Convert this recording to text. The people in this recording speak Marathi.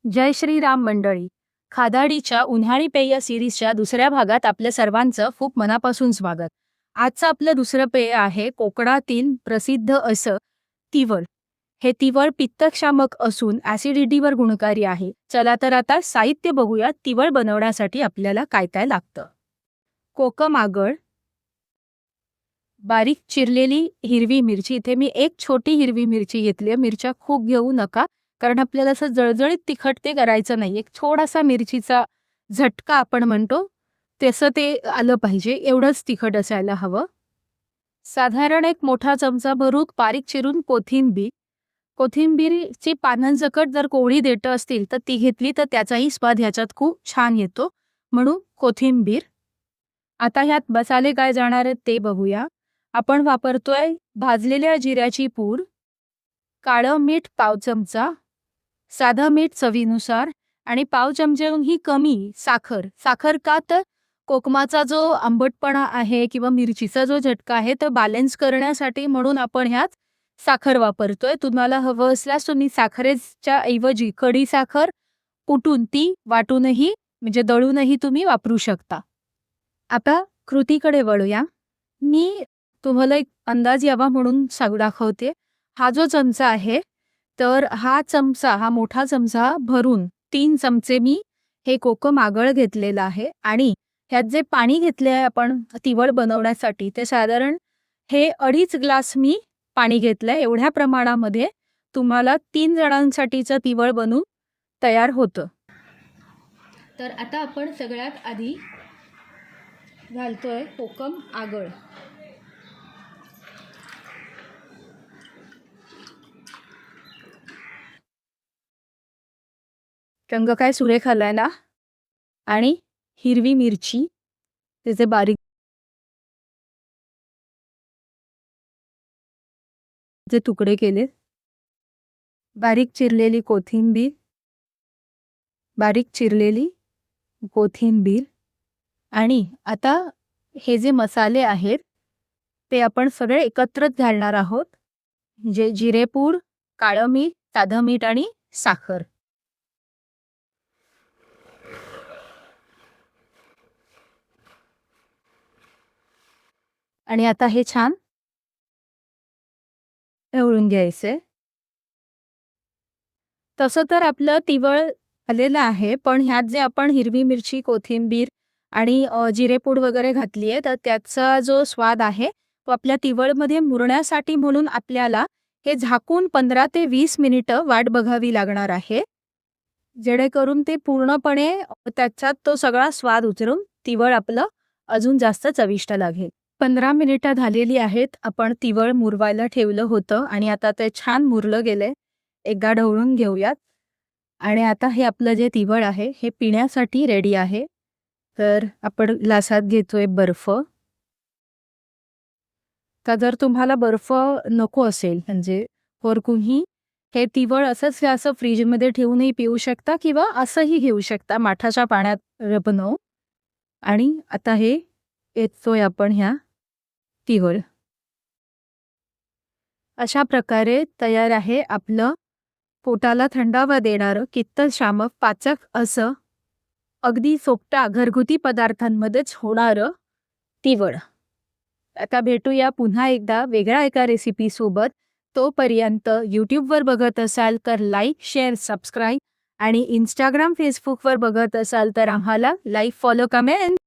जय श्रीराम मंडळी. खादाडीच्या उन्हाळी पेय सिरीजच्या दुसऱ्या भागात आपल्या सर्वांचं खूप मनापासून स्वागत. आजचं आपलं दुसरं पेय आहे कोकणातील प्रसिद्ध असं तिवळ. हे तिवळ पित्तशामक असून ॲसिडिटीवर गुणकारी आहे. चला तर आता साहित्य बघूया. तिवळ बनवण्यासाठी आपल्याला काय काय लागतं. कोकम आगळ, बारीक चिरलेली हिरवी मिरची. इथे मी एक छोटी हिरवी मिरची घेतली आहे. मिरच्या खूप घेऊ नका, कारण आपल्याला असं जळजळीत तिखट ते करायचं नाही. एक थोडासा मिरचीचा झटका आपण म्हणतो तसं ते आलं पाहिजे, एवढंच तिखट असायला हवं. साधारण एक मोठा चमचा भरून बारीक चिरून कोथिंबीर. कोथिंबीरची पानांसकट जर कोवळी देठं असतील तर ती घेतली तर त्याचाही स्वाद ह्याच्यात खूप छान येतो, म्हणून कोथिंबीर. आता ह्यात मसाले काय जाणार आहेत ते बघूया. आपण वापरतोय भाजलेल्या जिऱ्याची पूड, काळं मीठ पाव चमचा, साधं मीठ चवीनुसार आणि पाव चमच्याहूनही कमी साखर. साखर का तर कोकमाचा जो आंबटपणा आहे किंवा मिरचीचा जो झटका आहे तो बॅलन्स करण्यासाठी, म्हणून आपण ह्यात साखर वापरतोय. तुम्हाला हवं असल्यास तुम्ही साखरेच्या ऐवजी खडी साखर कुटून ती वाटूनही म्हणजे दळूनही तुम्ही वापरू शकता. आता कृतीकडे वळूया. मी तुम्हाला एक अंदाज यावा म्हणून दाखवते. हा जो चमचा आहे तर हा मोठा चमचा भरून 3 चमचे मी हे कोकम आगळ घेतलेलं आहे आणि ह्यात जे पाणी घेतले आहे आपण तिवळ बनवण्यासाठी ते साधारण हे 2.5 ग्लास मी पाणी घेतलंय. एवढ्या प्रमाणामध्ये तुम्हाला 3 जणांसाठीचं तिवळ बनून तयार होतं. तर आता आपण सगळ्यात आधी घालतोय कोकम आगळ. रंग काय सुरेख आलाय ना. आणि हिरवी मिरची त्याचे बारीक जे तुकडे केले, बारीक चिरलेली कोथिंबीर आणि आता हे जे मसाले आहेत ते आपण सगळे एकत्रच घालणार आहोत. म्हणजे जिरेपूड, काळं मीठ, साधं मीठ आणि साखर. आणि आता हे छान ढवळून घ्यायचे. तसं तर आपलं तिवळ आलेलं आहे, पण ह्यात जे आपण हिरवी मिरची, कोथिंबीर आणि जिरेपूड वगैरे घातली आहे तर त्याचा जो स्वाद आहे तो आपल्या तिवळमध्ये मुरण्यासाठी म्हणून आपल्याला हे झाकून 15 ते 20 मिनिटं वाट बघावी लागणार आहे, जेणेकरून ते पूर्णपणे त्याच्यात तो सगळा स्वाद उतरून तिवळ आपलं अजून जास्त चविष्ट लागेल. 15 मिनिटं झालेली आहेत. आपण तिवळ मुरवायला ठेवलं होतं आणि आता ते छान मुरलं गेले. एकदा ढवळून घेऊयात. आणि आता हे आपलं जे तिवळ आहे हे पिण्यासाठी रेडी आहे. तर आपण ग्लासात घेतोय बर्फ. तर जर तुम्हाला बर्फ नको असेल म्हणजे कोणी हे तिवळ असं फ्रीजमध्ये ठेवूनही पिऊ शकता किंवा असंही घेऊ शकता माठाच्या पाण्यात बनवून. आणि आता हे येतोय आपण ह्या तिवळ. अशा प्रकारे तयार आहे आपलं पोटाला थंडावा देणारं, पित्तशामक, पाचक असं अगदी सोप्या घरगुती पदार्थांमध्येच होणारं तिवळ. आता भेटूया पुन्हा एकदा वेगळ्या एका रेसिपीसोबत. तोपर्यंत यूट्यूबवर बघत असाल तर लाईक, शेअर, सबस्क्राईब आणि इंस्टाग्राम, फेसबुकवर बघत असाल तर आम्हाला लाईक, फॉलो, कमेंट